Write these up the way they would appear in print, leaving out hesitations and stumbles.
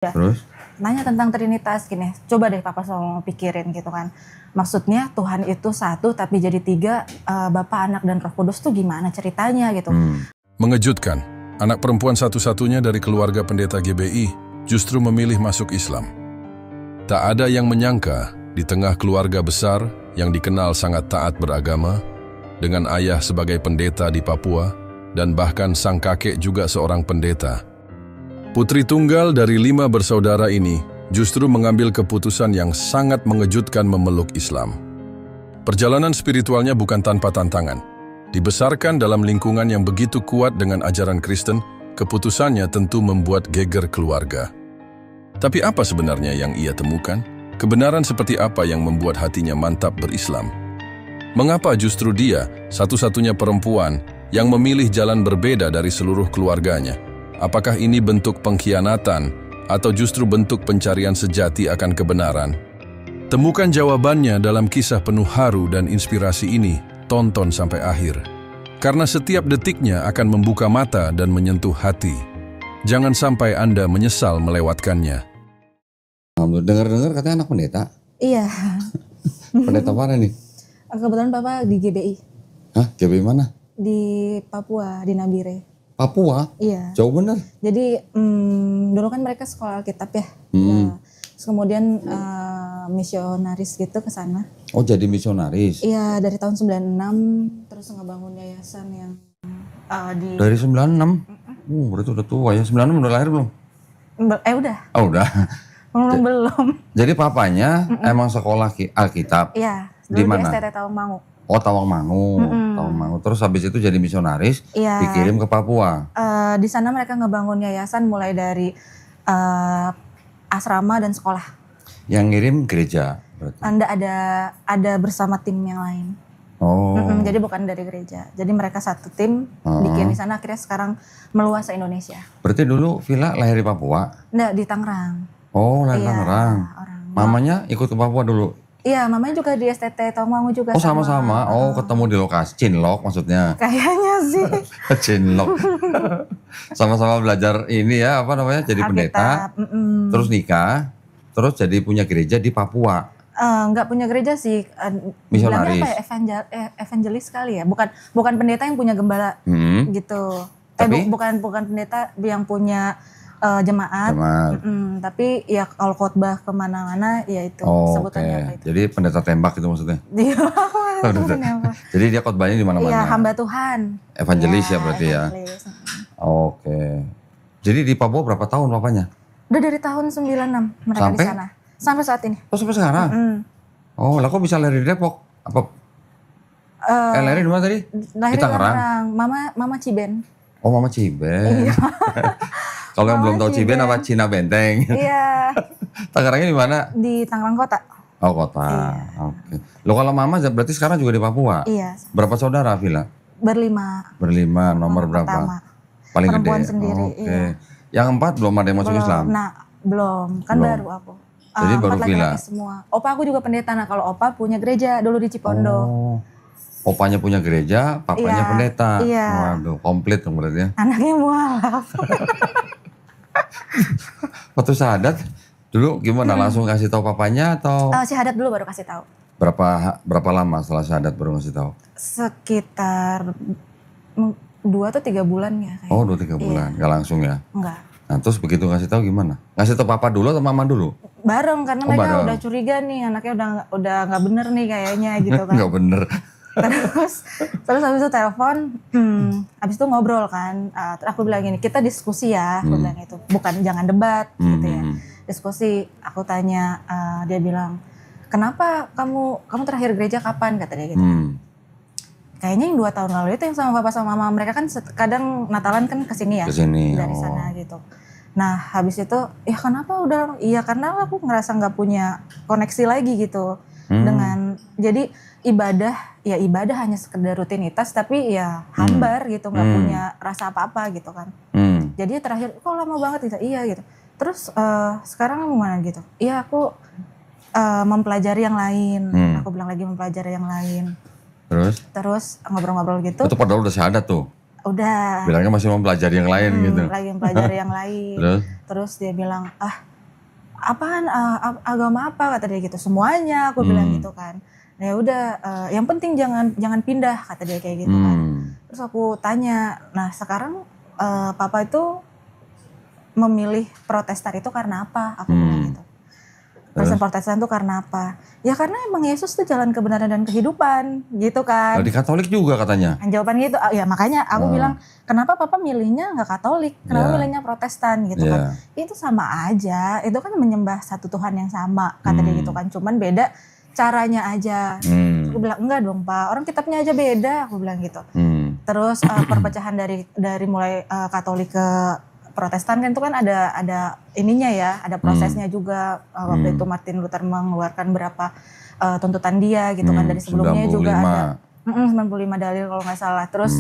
Ya, Terus? nanya tentang Trinitas gini, coba deh Papa selalu pikirin gitu kan. Maksudnya Tuhan itu satu tapi jadi tiga, Bapa, Anak, dan Roh Kudus tuh gimana ceritanya gitu. Mengejutkan, anak perempuan satu-satunya dari keluarga pendeta GBI justru memilih masuk Islam. Tak ada yang menyangka di tengah keluarga besar yang dikenal sangat taat beragama, dengan ayah sebagai pendeta di Papua, dan bahkan sang kakek juga seorang pendeta. Putri tunggal dari 5 bersaudara ini justru mengambil keputusan yang sangat mengejutkan memeluk Islam. Perjalanan spiritualnya bukan tanpa tantangan. Dibesarkan dalam lingkungan yang begitu kuat dengan ajaran Kristen, keputusannya tentu membuat geger keluarga. Tapi apa sebenarnya yang ia temukan? Kebenaran seperti apa yang membuat hatinya mantap berislam? Mengapa justru dia, satu-satunya perempuan, yang memilih jalan berbeda dari seluruh keluarganya? Apakah ini bentuk pengkhianatan atau justru bentuk pencarian sejati akan kebenaran? Temukan jawabannya dalam kisah penuh haru dan inspirasi ini. Tonton sampai akhir. Karena setiap detiknya akan membuka mata dan menyentuh hati. Jangan sampai Anda menyesal melewatkannya. Dengar-dengar katanya anak pendeta. Iya, Pendeta mana nih? kebetulan Papa di GBI, Hah? GBI mana? di Papua, di Nabire. Papua? Iya, Jauh bener. jadi dulu kan mereka sekolah Alkitab ya. Nah, terus kemudian misionaris gitu ke sana. Oh, jadi misionaris. Iya, dari tahun 96 terus ngebangun yayasan yang di Dari 96? Berarti udah tua ya. 96 udah lahir belum? udah. Oh, udah. Belum. Jadi papanya emang sekolah Alkitab. Iya, Di dulu mana? di STT Tawangmangu. Oh, Tawangmangu. Tawangmangu. Terus habis itu jadi misionaris, Iya. dikirim ke Papua. Di sana mereka ngebangun yayasan mulai dari asrama dan sekolah. Yang ngirim gereja berarti. Anda ada bersama tim yang lain. Oh. Jadi bukan dari gereja. Jadi mereka satu tim bikin di sana, akhirnya sekarang meluas se Indonesia. Berarti dulu Villa lahir di Papua? Nggak, di Tangerang. Oh, lahir Iya, Tangerang. orang. Mamanya ikut ke Papua dulu? Iya, mamanya juga di STT Tawangmangu juga. Oh, sama-sama. Oh, ketemu di lokasi Cinlok maksudnya. Kayaknya sih. Cinlok. Sama-sama belajar ini ya, apa namanya? Jadi pendeta. Alkitab, Terus nikah. Terus jadi punya gereja di Papua. Nggak punya gereja sih. Misionaris. Bilangnya apa ya? Evangelis kali ya. Bukan pendeta yang punya gembala gitu. Tapi? Bukan pendeta yang punya jemaat. Tapi ya kalau khotbah kemana-mana ya itu Oh, sebutannya oke. apa itu. Jadi pendeta tembak itu maksudnya. Dia sebutannya apa? Jadi dia khotbahnya di mana-mana. Iya, hamba Tuhan. Evangelis ya berarti ya. Evangelis. Oke. Jadi di Papua berapa tahun papanya? Udah dari tahun 96 mereka Sampai? di sana. Sampai saat ini. Oh, sampai sekarang? Oh, lah kok bisa lahir di Depok? Apa? Lahir di mana tadi? Lahir Di Tangerang? Mama Ciben. Oh, Mama Ciben. Kalau yang belum tahu Ciben apa Cina Benteng? Iya, Tangerangnya di mana? di Tangerang kota. Oh, kota. Oke. Lo kalau Mama berarti sekarang juga di Papua? Iya, Berapa saudara, Villa? berlima. Berlima, nomor berapa? Pertama. Paling gede. Perempuan sendiri, Oke. iya. Yang 4 belum ada yang masuk Belum. Islam? Nah, belum. Kan Belum. baru aku. Jadi baru 4 Villa? laki-laki semua. Opa aku juga pendeta. Nah, kalau Opa punya gereja dulu di Cipondo. Oh. Opanya punya gereja, papanya Iya, pendeta. iya. Waduh, komplit dong berarti ya. Anaknya mualaf. Waktu syahadat dulu gimana? Langsung kasih tahu papanya atau Syahadat dulu baru kasih tahu. berapa lama setelah syahadat baru ngasih tahu? Sekitar 2 atau 3 bulan ya kayaknya. Oh, 2-3 bulan, nggak langsung ya. Enggak. Nah, terus begitu ngasih tahu gimana? Ngasih tahu papa dulu atau mama dulu? Bareng karena Oh, mereka bareng. udah curiga nih, anaknya udah nggak bener nih kayaknya gitu kan. Nggak bener. Terus habis itu telepon, habis itu ngobrol kan. Terus aku bilang gini, kita diskusi ya, aku bilang itu, bukan jangan debat gitu ya. Diskusi, aku tanya, dia bilang, kenapa kamu terakhir gereja kapan, kata dia gitu. Kayaknya yang 2 tahun lalu itu yang sama papa sama mama, mereka kan kadang Natalan kan kesini ya, Kesini, dari oh. sana gitu. Nah habis itu, ya kenapa udah, iya karena aku ngerasa nggak punya koneksi lagi gitu dengan, jadi ibadah hanya sekedar rutinitas, tapi ya hambar gitu, nggak punya rasa apa-apa gitu kan. Jadi terakhir, kok lama banget gitu, iya gitu. Terus sekarang kamu mana gitu? Iya aku mempelajari yang lain, aku bilang lagi mempelajari yang lain. Terus ngobrol-ngobrol gitu. Itu padahal udah syahadat tuh? Udah. Bilangnya masih mau belajar yang lain gitu. Lagi mempelajari yang lain. Terus? Terus dia bilang, apaan agama apa kata dia gitu, semuanya aku bilang gitu kan. Nah ya udah yang penting jangan pindah kata dia kayak gitu kan. Terus aku tanya, nah sekarang papa itu memilih Protestan itu karena apa? Aku bilang gitu. Kristen Protestan itu karena apa? Ya karena emang Yesus tuh jalan kebenaran dan kehidupan gitu kan. Di Katolik juga katanya. Jawaban gitu, ya makanya aku bilang kenapa papa milihnya nggak Katolik, kenapa milihnya Protestan gitu kan. Itu sama aja, itu kan menyembah satu Tuhan yang sama kata dia gitu kan. Cuman beda caranya aja. Aku bilang enggak dong Pak, orang kitabnya aja beda, aku bilang gitu. Terus perpecahan dari mulai Katolik ke Protestan kan itu kan ada ininya ya, ada prosesnya juga. Waktu itu Martin Luther mengeluarkan berapa tuntutan dia gitu kan, dari sebelumnya 95. Juga ada 95 dalil kalau nggak salah. Terus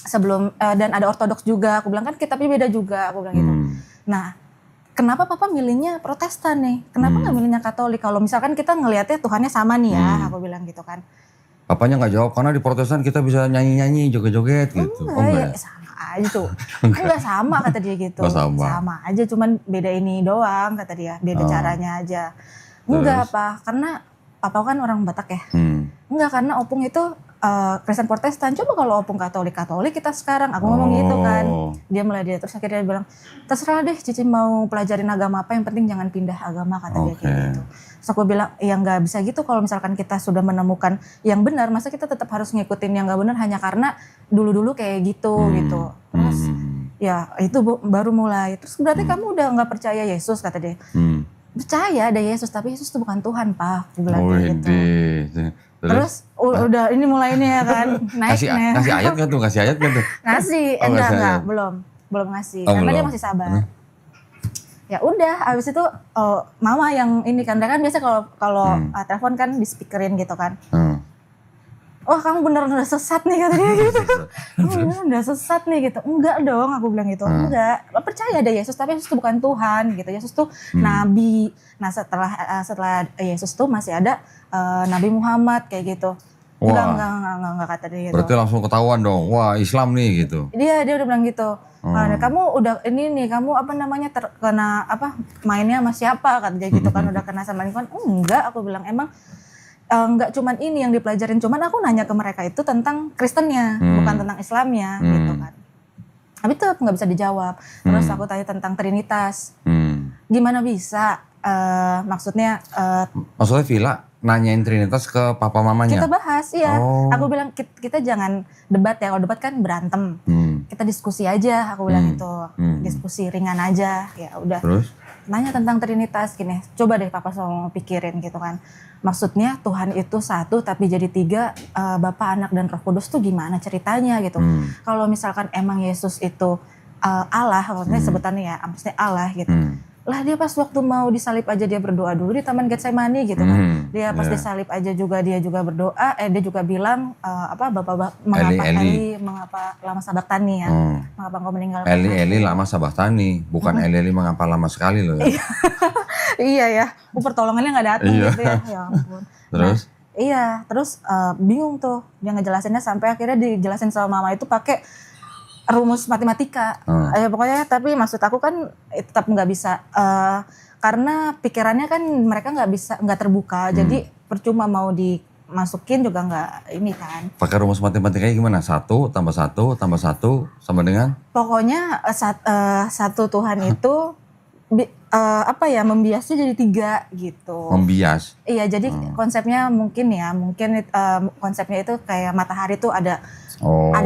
sebelum dan ada Ortodoks juga. Aku bilang kan kitabnya beda juga, aku bilang gitu. Nah, kenapa Papa milihnya Protestan nih? Kenapa nggak milihnya Katolik? Kalau misalkan kita ngelihatnya Tuhannya sama nih ya, aku bilang gitu kan. Papanya nggak jawab karena di Protestan kita bisa nyanyi-nyanyi, joget-joget gitu. Enggak, ya, sama aja tuh. Enggak sama kata dia gitu. Sama aja, cuman beda ini doang kata dia, beda caranya aja. Enggak apa, karena Papa kan orang Batak ya. Enggak, karena opung itu Kristen Protestan. Coba kalau opung Katolik kita sekarang, aku ngomong gitu kan. Dia mulai dia terus akhirnya dia bilang, terserah deh Cici mau pelajarin agama apa, yang penting jangan pindah agama kata dia kayak gitu. Terus aku bilang, ya nggak bisa gitu kalau misalkan kita sudah menemukan yang benar, masa kita tetap harus ngikutin yang nggak benar hanya karena dulu-dulu kayak gitu gitu. Terus ya itu baru mulai. Terus berarti kamu udah nggak percaya Yesus kata dia. Percaya ada Yesus, tapi Yesus itu bukan Tuhan Pak, aku bilang gitu. Terus udah ini mulai ini ya kan, naik Ngasih ayat nggak tuh? Ngasih, enggak, belum ngasih, karena dia masih sabar. Ya udah, abis itu mama yang ini kan biasa kalau telepon kan di speakerin gitu kan. Wah kamu beneran udah sesat nih kata dia gitu. Kamu beneran udah sesat nih gitu. Enggak dong, aku bilang gitu. Enggak, percaya ada Yesus, tapi Yesus itu bukan Tuhan gitu. Yesus tuh nabi. Nah setelah Yesus tuh masih ada Nabi Muhammad kayak gitu. Enggak kata dia gitu. Berarti langsung ketahuan dong, wah Islam nih gitu. Dia udah bilang gitu. Kamu udah ini nih, kamu apa namanya terkena apa mainnya sama siapa kata dia gitu kan, udah kena sama lingkungan. Enggak, aku bilang emang enggak cuman ini yang dipelajarin, cuman aku nanya ke mereka itu tentang Kristennya, bukan tentang Islamnya gitu kan. Tapi itu nggak bisa dijawab. Terus aku tanya tentang Trinitas. Gimana bisa? Maksudnya Villa nanyain Trinitas ke papa mamanya? Kita bahas, iya. Aku bilang kita jangan debat ya, kalau debat kan berantem. Kita diskusi aja, aku bilang itu. Diskusi ringan aja, ya udah. Terus? Nanya tentang Trinitas gini, coba deh papa selalu pikirin gitu kan. Maksudnya Tuhan itu satu tapi jadi tiga, Bapa, Anak, dan Roh Kudus tuh gimana ceritanya gitu. Kalau misalkan emang Yesus itu Allah, maksudnya sebutannya ya, maksudnya Allah gitu. Lah dia pas waktu mau disalib aja dia berdoa dulu di Taman Getsemani gitu kan. Dia pas disalib aja dia juga berdoa, dia juga bilang Bapak mengapa Eli mengapa lama sabaktani ya. Mengapa engkau meninggalkan Eli lama sabaktani, bukan Eli mengapa lama sekali loh ya. Iya ya, pertolongannya nggak datang gitu ya. Ya ampun. Terus? Nah, terus bingung tuh dia ngejelasinnya sampai akhirnya dijelasin sama mama itu pakai rumus matematika. Pokoknya tapi maksud aku kan tetap nggak bisa karena pikirannya kan mereka nggak terbuka, jadi percuma mau dimasukin juga nggak ini kan. Pakai rumus matematikanya gimana? 1 tambah 1 tambah 1 sama dengan? Pokoknya satu Tuhan itu membiasnya jadi 3 gitu. Membias? Iya, jadi konsepnya mungkin konsepnya itu kayak matahari tuh ada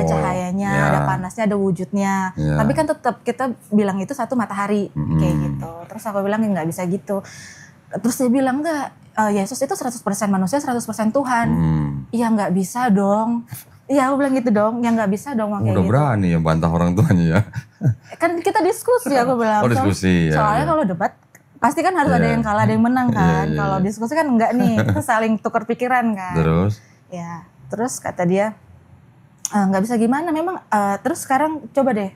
cahayanya, ada panasnya, ada wujudnya. Tapi kan tetap kita bilang itu satu matahari kayak gitu. Terus aku bilang nggak bisa gitu. Terus dia bilang enggak, Yesus itu 100% manusia, 100% Tuhan. Iya nggak bisa dong. Iya aku bilang gitu dong, ya nggak bisa dong kayak udah gitu. Berani ya bantah orang tuanya ya. Kan kita diskusi aku bilang. Diskusi ya. Soalnya kalau debat pasti kan harus ada yang kalah, ada yang menang kan. Kalau diskusi kan enggak nih, kita saling tukar pikiran kan. Terus? Ya, terus kata dia, nggak bisa gimana memang, terus sekarang coba deh,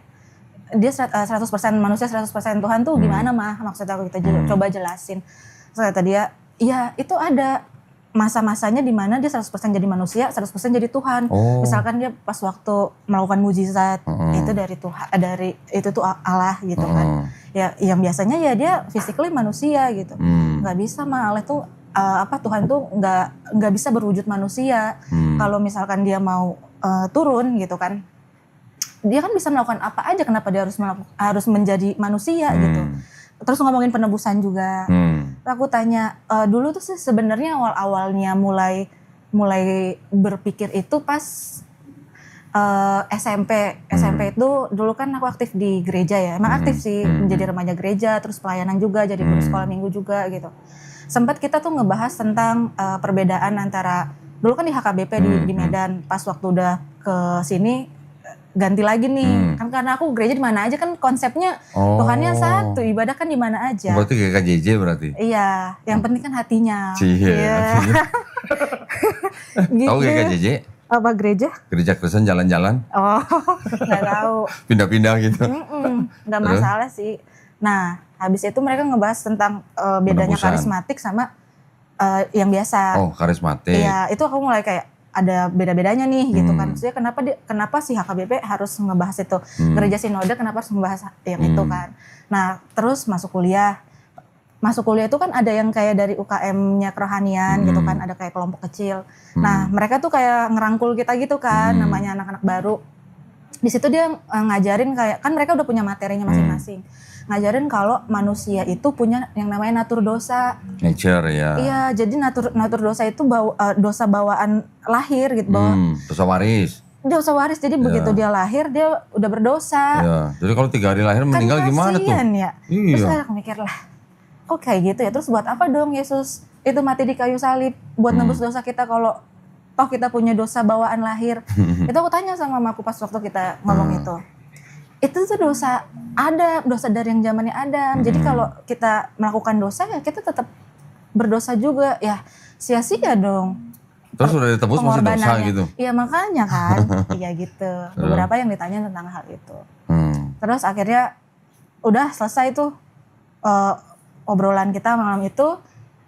dia 100% manusia 100% Tuhan tuh gimana mah, maksud aku kita coba jelasin. Terus kata dia, iya itu ada masa-masanya di mana dia 100% jadi manusia, 100% jadi Tuhan. Misalkan dia pas waktu melakukan mujizat, itu dari Tuhan, itu tuh Allah gitu kan. Ya yang biasanya ya dia physically manusia gitu. Nggak bisa mah Allah tuh Tuhan tuh nggak bisa berwujud manusia. Kalau misalkan dia mau turun gitu kan, dia kan bisa melakukan apa aja, kenapa dia harus menjadi manusia gitu. Terus ngomongin penebusan juga. Aku tanya, dulu tuh sih sebenarnya awal-awalnya mulai berpikir itu pas SMP. SMP itu dulu kan aku aktif di gereja ya. Emang aktif sih, menjadi remaja gereja, terus pelayanan juga, jadi guru sekolah minggu juga gitu. Sempat kita tuh ngebahas tentang perbedaan antara, dulu kan di HKBP di Medan, pas waktu udah ke sini ganti lagi nih. Kan karena aku gereja di mana aja kan konsepnya Tuhannya satu, ibadah kan di mana aja. Berarti kayak KJJ berarti? Iya, yang penting kan hatinya. Iya. Gitu. Tahu gak KJJ? Apa gereja? Gereja Kristen jalan-jalan. Nggak tahu. Pindah-pindah gitu. Nggak masalah sih. Nah, habis itu mereka ngebahas tentang bedanya karismatik sama yang biasa. Karismatik. Iya, itu aku mulai kayak ada beda-bedanya nih gitu kan. Maksudnya kenapa sih HKBP harus ngebahas itu? Gereja Sinode kenapa harus ngebahas yang itu kan? Nah, terus masuk kuliah. Masuk kuliah itu kan ada yang kayak dari UKM-nya kerohanian gitu kan, ada kayak kelompok kecil. Nah, mereka tuh kayak ngerangkul kita gitu kan, namanya anak-anak baru. Di situ dia ngajarin kayak, kan mereka udah punya materinya masing-masing. Ngajarin kalau manusia itu punya yang namanya natur dosa. Nature ya. Iya, jadi natur dosa itu dosa bawaan lahir gitu. Dosa waris. Dosa waris, jadi begitu dia lahir dia udah berdosa. Iya, jadi kalau 3 hari lahir meninggal kan gimana tuh? Ya. Terus aku mikir lah, kok kayak gitu ya? Terus buat apa dong Yesus itu mati di kayu salib? Buat nembus dosa kita kalau toh kita punya dosa bawaan lahir. Itu aku tanya sama mamaku pas waktu kita ngomong itu. Itu tuh dosa dari yang zamannya Adam. Jadi kalau kita melakukan dosa ya kita tetap berdosa juga. Ya sia-sia dong. Terus udah ditebus masih dosa gitu? Iya makanya kan. Iya gitu. Beberapa yang ditanya tentang hal itu. Terus akhirnya udah selesai tuh obrolan kita malam itu.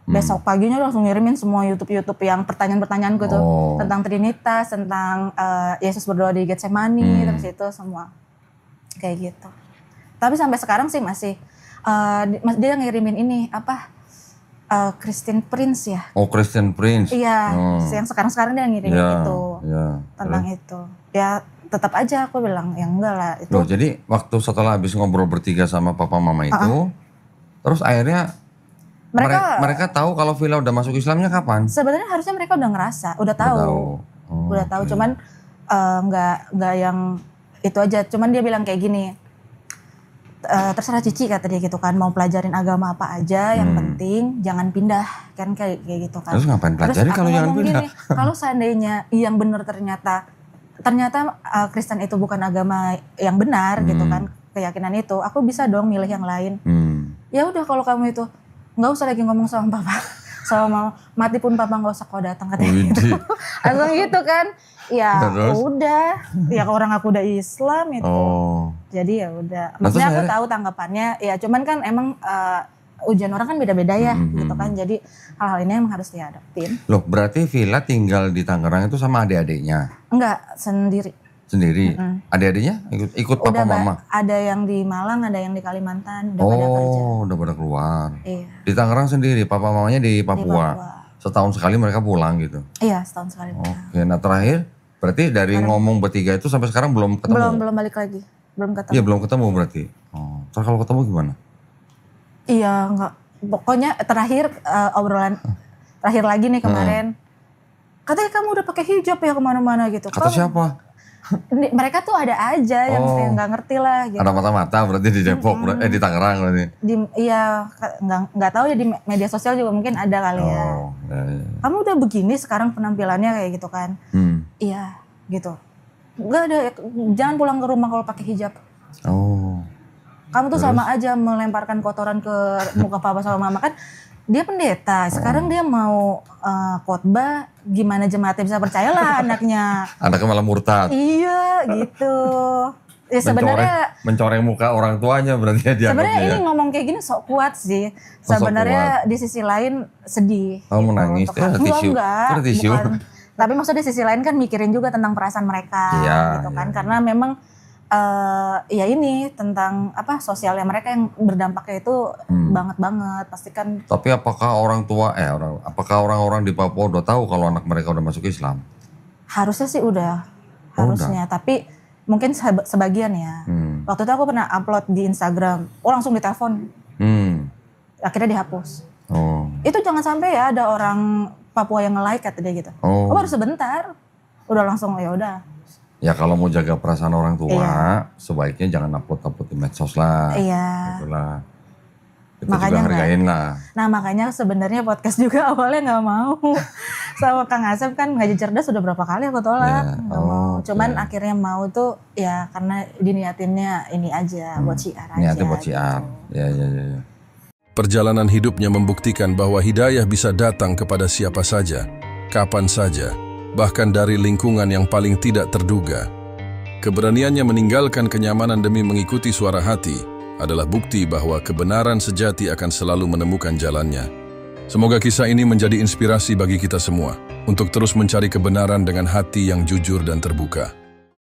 Besok paginya langsung ngirimin semua YouTube yang pertanyaan-pertanyaan gitu. Tentang Trinitas, tentang Yesus berdoa di Getsemani, terus itu semua. Kayak gitu. Tapi sampai sekarang sih masih dia ngirimin ini Christian Prince ya. Christian Prince. Iya, yang sekarang dia ngirimin itu. Tentang itu. Ya tetap aja aku bilang ya enggak lah itu. Loh, jadi waktu setelah habis ngobrol bertiga sama papa mama itu, terus akhirnya mereka tahu kalau Villa udah masuk Islamnya kapan? Sebenarnya harusnya mereka udah ngerasa, udah tahu. Udah tahu, cuman nggak yang itu aja. Cuman dia bilang kayak gini, terserah Cici kata dia gitu kan, mau pelajarin agama apa aja, yang penting jangan pindah kan kayak gitu kan. Terus ngapain pelajari kalau jangan pindah? Kalau seandainya yang benar ternyata Kristen itu bukan agama yang benar gitu kan, keyakinan itu, aku bisa dong milih yang lain. Ya udah kalau kamu itu nggak usah lagi ngomong sama papa, sama mama, mati pun papa nggak usah kau datang katanya gitu. Langsung gitu kan. Ya udah, ya orang aku udah Islam itu. Jadi ya udah. Maksudnya aku tahu tanggapannya, ya cuman kan emang ujian orang kan beda-beda ya gitu kan. Jadi hal-hal ini emang harus dihadapin. Loh, berarti Villa tinggal di Tangerang itu sama adik-adiknya? Enggak, sendiri. Sendiri? Adik-adiknya ikut papa mama? Ada yang di Malang, ada yang di Kalimantan, udah pada kerja. Udah pada keluar. Iya. Di Tangerang sendiri, papa mamanya di Papua. Setahun sekali mereka pulang gitu? Iya, setahun sekali pulang. Oke, nah terakhir berarti dari ngomong bertiga itu sampai sekarang belum ketemu? Belum balik lagi, belum ketemu. Iya, belum ketemu berarti. Terus kalau ketemu gimana? Iya, enggak. Pokoknya terakhir obrolan terakhir lagi nih kemarin. Katanya kamu udah pakai hijab ya kemana-mana gitu. Kata siapa? Mereka tuh ada aja yang nggak ngerti lah gitu. Ada mata-mata berarti di Depok, di Tangerang berarti. Iya, nggak tahu ya di media sosial juga mungkin ada kali ya. Kamu udah begini sekarang penampilannya kayak gitu kan? Iya, gitu. Nggak ada, jangan pulang ke rumah kalau pakai hijab. Kamu tuh sama aja melemparkan kotoran ke muka papa sama mama kan. Dia pendeta, sekarang dia mau khotbah, gimana jemaatnya bisa percayalah anaknya. Anaknya malah murtad. Iya gitu. Ya sebenarnya mencoreng muka orang tuanya berarti ya dianggapnya. Sebenarnya ya. ini ngomong kayak gini sok kuat sih. Sebenarnya di sisi lain sedih. Oh, menangis. Tisu. Enggak, tisu. bukan. Tapi maksudnya di sisi lain kan mikirin juga tentang perasaan mereka gitu kan. Karena memang ya ini tentang sosialnya mereka yang berdampaknya itu banget pasti kan. Tapi apakah apakah orang-orang di Papua udah tahu kalau anak mereka udah masuk Islam? Harusnya sih udah. Harusnya, tapi mungkin sebagian ya. Waktu itu aku pernah upload di Instagram, langsung ditelepon. Akhirnya dihapus. Itu jangan sampai ya ada orang Papua yang nge-like kata dia gitu. Baru sebentar, udah langsung ya udah. Ya kalau mau jaga perasaan orang tua, sebaiknya jangan upload di medsos lah. Iya. Itulah. Kita makanya juga hargain lah. Nah makanya sebenarnya podcast juga awalnya nggak mau. Sama Kang Asep kan Ngaji Cerdas sudah berapa kali aku tolak. Nggak mau. Cuman akhirnya mau tuh ya karena diniatinnya ini aja buat syiar aja. Niatnya buat syiar. Gitu. Ya. Perjalanan hidupnya membuktikan bahwa hidayah bisa datang kepada siapa saja, kapan saja, bahkan dari lingkungan yang paling tidak terduga. Keberaniannya meninggalkan kenyamanan demi mengikuti suara hati adalah bukti bahwa kebenaran sejati akan selalu menemukan jalannya. Semoga kisah ini menjadi inspirasi bagi kita semua untuk terus mencari kebenaran dengan hati yang jujur dan terbuka.